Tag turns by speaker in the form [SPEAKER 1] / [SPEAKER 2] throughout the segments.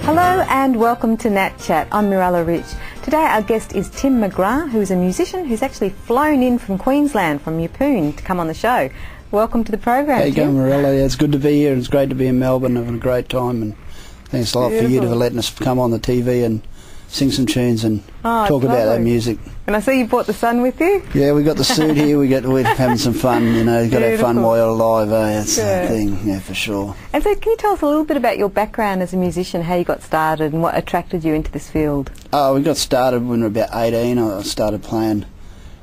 [SPEAKER 1] Hello and welcome to NATChat. I'm Mirella Rich. Today our guest is Tim Mcgrath, who is a musician who's actually flown in from Queensland, from Yeppoon, to come on the show. Welcome to the program,
[SPEAKER 2] How you going, Mirella? Yeah, it's good to be here. It's great to be in Melbourne, having a great time, and thanks a lot for you for letting us come on the TV and sing some tunes and talk about that music.
[SPEAKER 1] And I see you brought the son with you.
[SPEAKER 2] Yeah, we got the suit here. We're having some fun. You know, you've got to have fun while you're alive. That's the thing, yeah, for sure.
[SPEAKER 1] And so, can you tell us a little bit about your background as a musician, how you got started, and what attracted you into this field?
[SPEAKER 2] Oh, we got started when we were about 18. I started playing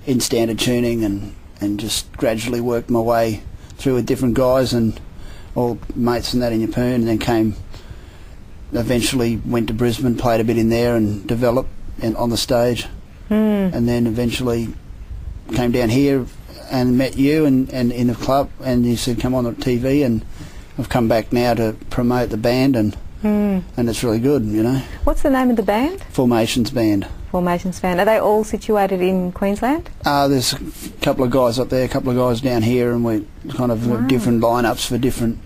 [SPEAKER 2] in standard tuning and just gradually worked my way through with different guys and all mates and that in Yeppoon, and then eventually went to Brisbane, played a bit in there and developed on the stage, and then eventually came down here and met you and in the club, and you said come on the TV, and I've come back now to promote the band, and it's really good, you know.
[SPEAKER 1] What's the name of the band?
[SPEAKER 2] Formations Band.
[SPEAKER 1] Formations Band. Are they all situated in Queensland?
[SPEAKER 2] There's a couple of guys up there, a couple of guys down here, and we kind of have different lineups for different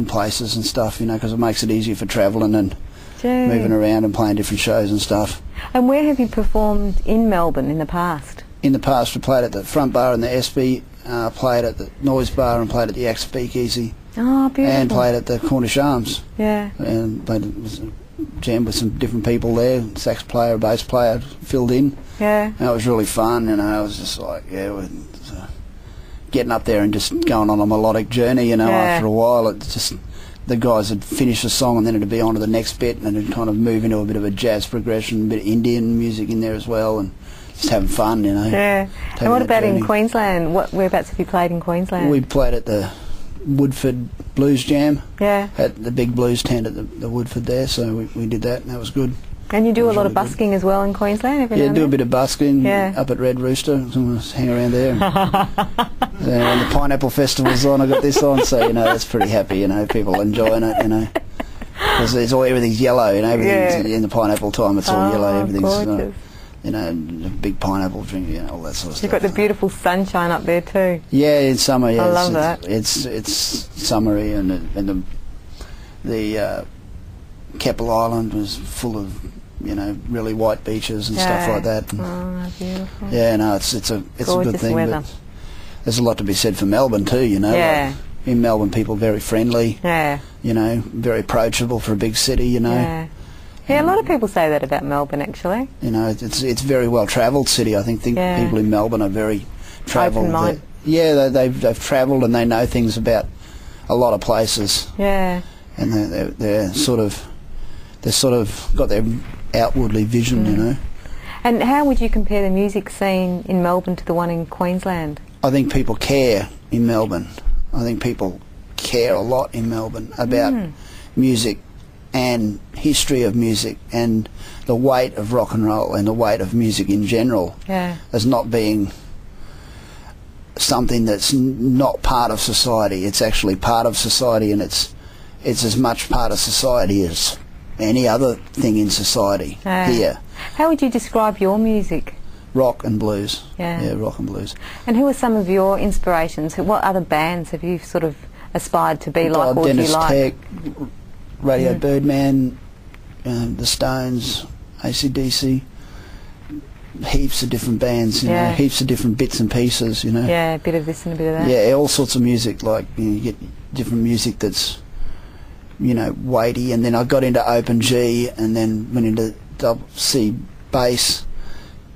[SPEAKER 2] places and stuff, you know, because it makes it easier for travelling and moving around and playing different shows and stuff.
[SPEAKER 1] And where have you performed in Melbourne in the past?
[SPEAKER 2] In the past we played at the Front Bar and the SB, played at the Noise Bar and played at the Axe Speakeasy.
[SPEAKER 1] Oh, beautiful.
[SPEAKER 2] And played at the Cornish Arms.
[SPEAKER 1] Yeah.
[SPEAKER 2] And jammed with some different people there, sax player, bass player, filled in.
[SPEAKER 1] Yeah.
[SPEAKER 2] And it was really fun, you know. I was just like, getting up there and just going on a melodic journey, you know. After a while, it just, the guys would finish a song and then it'd be on to the next bit, and it'd kind of move into a bit of a jazz progression, a bit of Indian music in there as well, and just having fun, you know.
[SPEAKER 1] Yeah. And what about in Queensland? Whereabouts have you played in Queensland?
[SPEAKER 2] We played at the Woodford Blues Jam.
[SPEAKER 1] Yeah. At
[SPEAKER 2] the big blues tent at the Woodford there, so we did that, and that was good.
[SPEAKER 1] And you do a lot of busking as well in Queensland?
[SPEAKER 2] Yeah, do a bit of busking up at Red Rooster. Hang around there. When the Pineapple Festival's on, I got this on, so, you know, that's pretty happy, you know, people enjoying it, you know. Because everything's yellow, you know, everything's in the pineapple time, it's all yellow, everything's, you know, a big pineapple drink, you know, all that sort of stuff.
[SPEAKER 1] You've got the beautiful sunshine up there too.
[SPEAKER 2] Yeah, in summer, yeah.
[SPEAKER 1] I love that.
[SPEAKER 2] It's summery, and the Keppel Island was full of, you know, really white beaches and stuff like that. And
[SPEAKER 1] beautiful.
[SPEAKER 2] Yeah, no, it's a good thing.
[SPEAKER 1] Weather.
[SPEAKER 2] But there's a lot to be said for Melbourne too, you know.
[SPEAKER 1] Yeah.
[SPEAKER 2] Like, in Melbourne, people are very friendly. Yeah. You know, very approachable for a big city, you know.
[SPEAKER 1] Yeah. Yeah, a lot of people say that about Melbourne, actually.
[SPEAKER 2] You know, it's a very well travelled city. I think people in Melbourne are very travelled. Yeah, they've travelled and they know things about a lot of places.
[SPEAKER 1] Yeah.
[SPEAKER 2] And they're sort of got their outwardly vision, you know.
[SPEAKER 1] And how would you compare the music scene in Melbourne to the one in Queensland?
[SPEAKER 2] I think people care in Melbourne. I think people care a lot in Melbourne about music and history of music and the weight of rock and roll and the weight of music in general as not being something that's not part of society. It's actually part of society, and it's as much part of society as any other thing in society here.
[SPEAKER 1] How would you describe your music?
[SPEAKER 2] Rock and blues. Yeah, rock and blues.
[SPEAKER 1] And who are some of your inspirations? What other bands have you sort of aspired to be like, or
[SPEAKER 2] Dennis
[SPEAKER 1] do you like?
[SPEAKER 2] Tech, Radio Birdman, the Stones, ACDC, heaps of different bands, you know, heaps of different bits and pieces, you know.
[SPEAKER 1] Yeah, a bit of this and a bit of that.
[SPEAKER 2] Yeah, all sorts of music, like, you know, you get different music that's, you know, weighty, and then I got into open G and then went into double C bass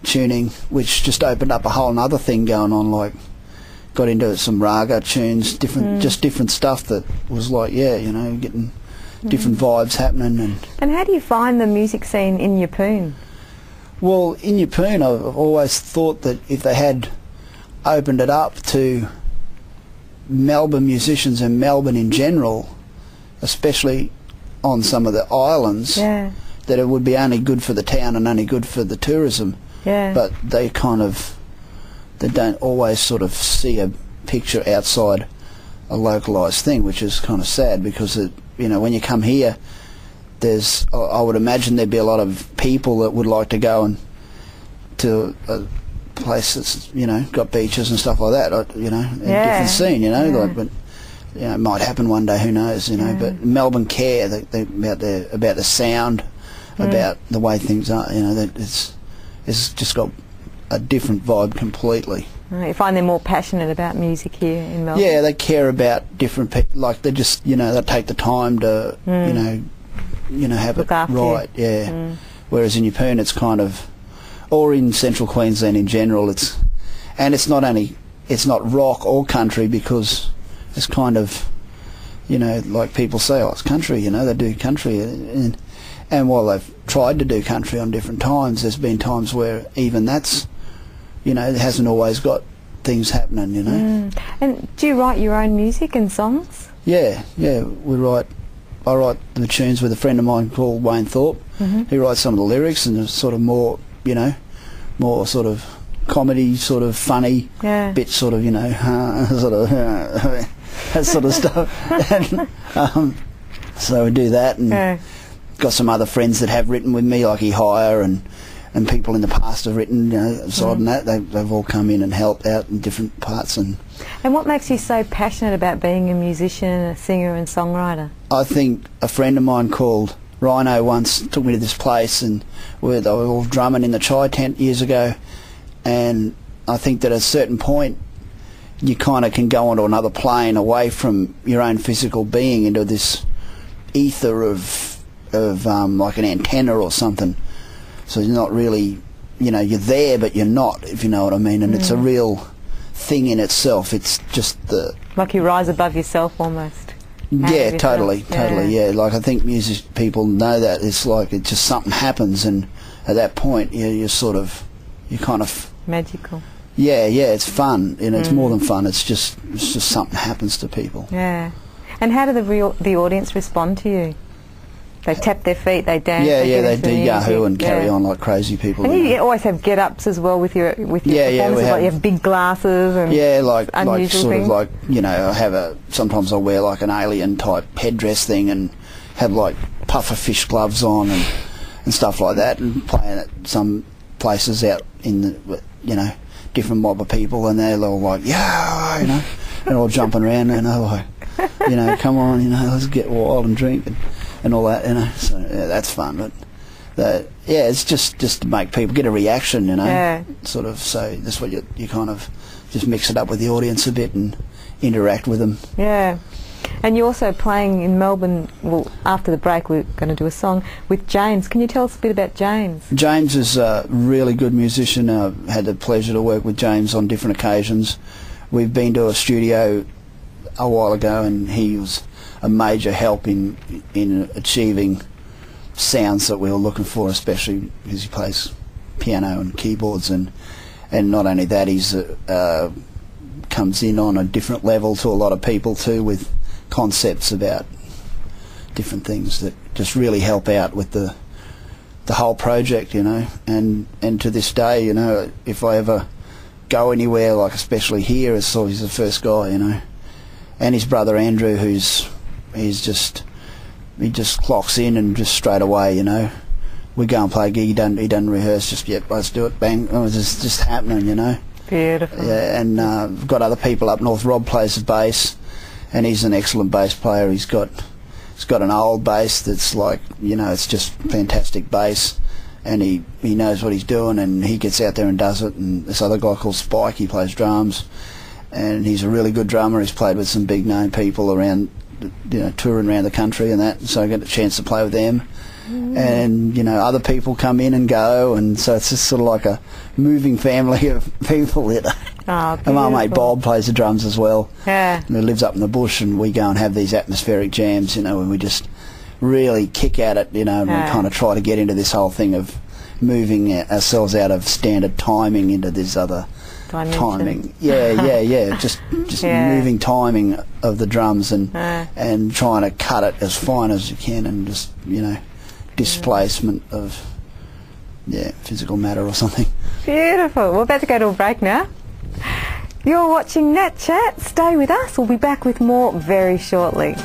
[SPEAKER 2] tuning, which just opened up a whole other thing going on, like got into some raga tunes, just different stuff that was like, you know, getting different vibes happening.
[SPEAKER 1] And how do you find the music scene in Yeppoon?
[SPEAKER 2] Well, in Yeppoon I've always thought that if they had opened it up to Melbourne musicians and Melbourne in general, especially on some of the islands, that it would be only good for the town and only good for the tourism. But they don't always sort of see a picture outside a localised thing, which is kind of sad, because you know, when you come here, I would imagine there'd be a lot of people that would like to go to a place that's, you know, got beaches and stuff like that, you know, a different scene, you know, like, but you know, it might happen one day, who knows, you know. But Melbourne care about the sound, about the way things are, you know. That it's just got a different vibe completely.
[SPEAKER 1] You find they're more passionate about music here in Melbourne?
[SPEAKER 2] Yeah, they care about different people. Like, they just, you know, they take the time to, you know, have
[SPEAKER 1] look
[SPEAKER 2] it
[SPEAKER 1] after
[SPEAKER 2] right.
[SPEAKER 1] you.
[SPEAKER 2] Yeah. Whereas in Yeppoon, it's kind of, or in central Queensland in general, it's not rock or country, because it's kind of, you know, like people say, oh, it's country, you know, they do country. And while they've tried to do country on different times, there's been times where even that's, you know, it hasn't always got things happening, you know.
[SPEAKER 1] And do you write your own music and songs?
[SPEAKER 2] Yeah, I write the tunes with a friend of mine called Wayne Thorpe. He writes some of the lyrics, and it's sort of more, you know, more sort of comedy, sort of funny, bit sort of, you know, sort of that sort of stuff. And so we do that, and got some other friends that have written with me, like Hire and people in the past have written, you know, aside from that, they've all come in and helped out in different parts. And
[SPEAKER 1] what makes you so passionate about being a musician, a singer and songwriter? I
[SPEAKER 2] think a friend of mine called Rhino once took me to this place, and they were all drumming in the chai tent years ago, and I think that at a certain point you kind of can go onto another plane away from your own physical being into this ether of like an antenna or something. So you're not really, you know, you're there but you're not, if you know what I mean. And it's a real thing in itself. It's just the... Like you rise above yourself almost. Yeah, totally. Like, I think music people know that. It's like it just something happens, and at that point you're kind of... Magical. Yeah, it's fun. You know, it's more than fun. It's just something happens to people. Yeah. And how do the audience respond to you? They tap their feet, they dance. Yeah, they do Yahoo and carry on like crazy people. And you always have get-ups as well with your performances. Like you have big glasses and like sort of like, you know, sometimes I'll wear like an alien type headdress thing and have like puffer fish gloves on and stuff like that, and playing at some places out in the, you know, different mob of people, and they're all like, yeah, you know, and all jumping around, and they're like, you know, come on, you know, let's get wild and drink and all that, you know. So that's fun. But it's just to make people get a reaction, you know. Yeah. Sort of. So that's what you kind of just mix it up with the audience a bit and interact with them. Yeah. And you're also playing in Melbourne. Well, after the break, we're going to do a song with James. Can you tell us a bit about James? James is a really good musician. I've had the pleasure to work with James on different occasions. We've been to a studio a while ago, and he was a major help in achieving sounds that we were looking for, especially because he plays piano and keyboards, and not only that, he's comes in on a different level to a lot of people too, with concepts about different things that just really help out with the whole project, you know. And to this day, you know, if I ever go anywhere, like especially here, he's the first guy, you know. And his brother Andrew, he just clocks in and just straight away, you know. We go and play a gig, he doesn't rehearse, just, yep, let's do it, bang. Oh, it's just happening, you know. Beautiful. Yeah, and we've got other people up north. Rob plays the bass, and he's an excellent bass player. He's got an old bass that's like, you know, it's just fantastic bass, and he knows what he's doing, and he gets out there and does it. And this other guy called Spike, he plays drums, and he's a really good drummer. He's played with some big name people around, you know, touring around the country and that, so I get a chance to play with them. And, you know, other people come in and go, and so it's just sort of like a moving family of people, you know. Oh, and my mate Bob plays the drums as well. Yeah. And he lives up in the bush, and we go and have these atmospheric jams, you know, and we just really kick at it, you know, and we kind of try to get into this whole thing of moving ourselves out of standard timing into this other timing. Just moving timing of the drums and trying to cut it as fine as you can, and just, you know, displacement of physical matter or something. Beautiful. We're about to go to a break now. You're watching NATChat. Stay with us. We'll be back with more very shortly.